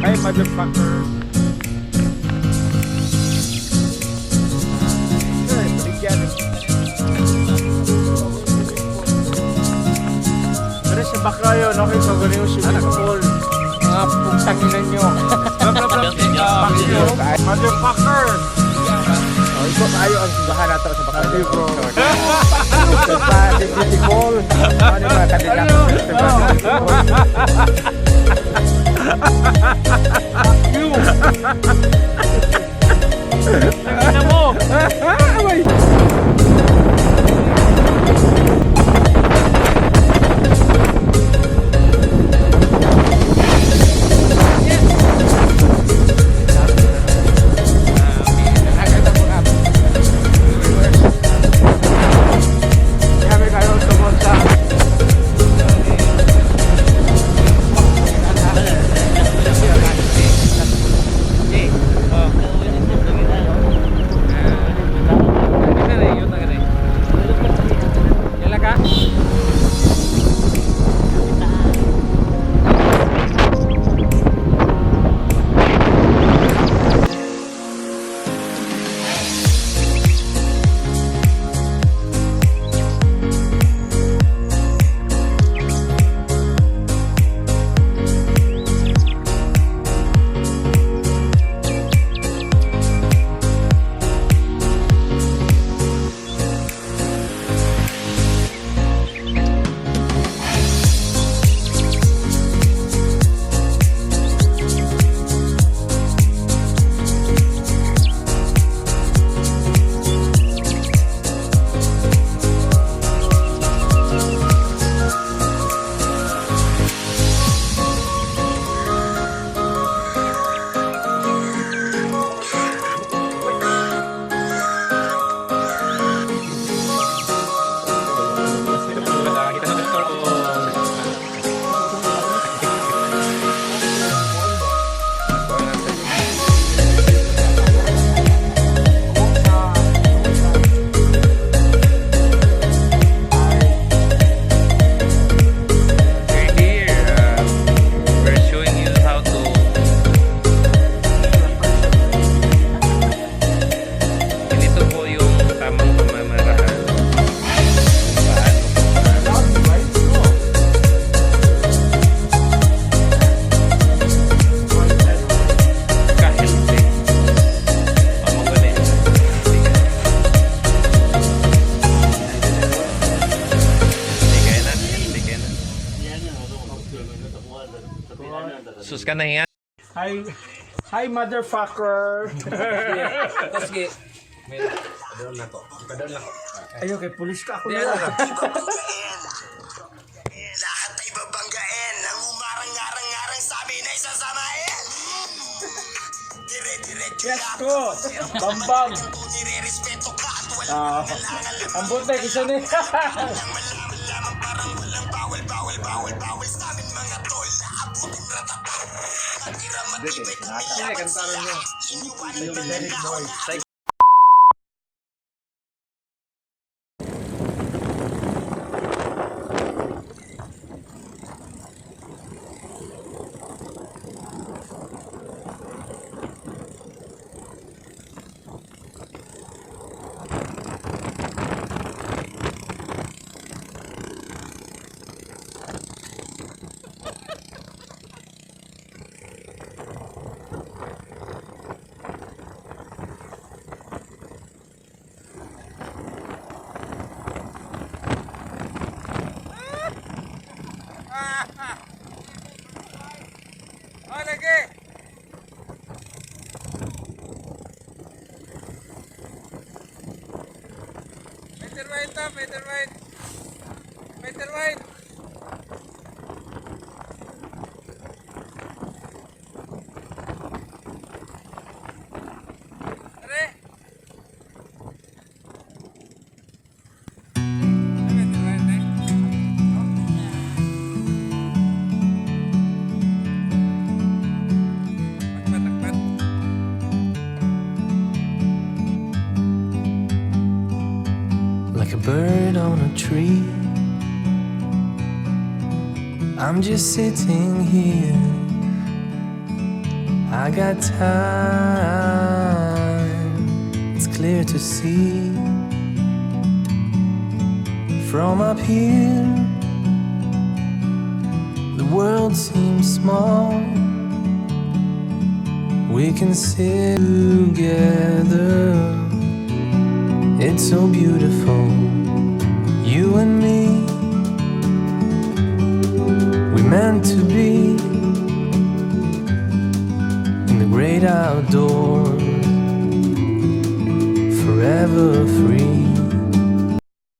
Hi, motherfucker. Pero sa baka yun, okay, pagano yung swimming pool. Mga pugtanginan nyo. Motherfucker! Oh, ito tayo ang simbahan nato sa baka. Sabi bro. Sa City Mall. Ano ba, kanila? You! Nakita mo! Away! Sus ka na yan. Hi, motherfucker. Sige. Padol na ko. Ayaw, kay pulis ka ako na. Lahat ay babanggain ang umarang-arang-arang sabi na isasamain. Dire-diretso Yes ko. Bambang. kung nire-respeto ka at walang Ang buntay, isa na. malaman lamang parang walang bawal sa amin mga tol. Abutin ratata. Matira matibay kung may laban sila. Iniwanan ba ng kaon na Meter wide. Like a bird on a tree, I'm just sitting here I got time, it's clear to see. From up here, the world seems small. We can sit together, it's so beautiful. You and me, we meant to be in the great outdoors, forever free.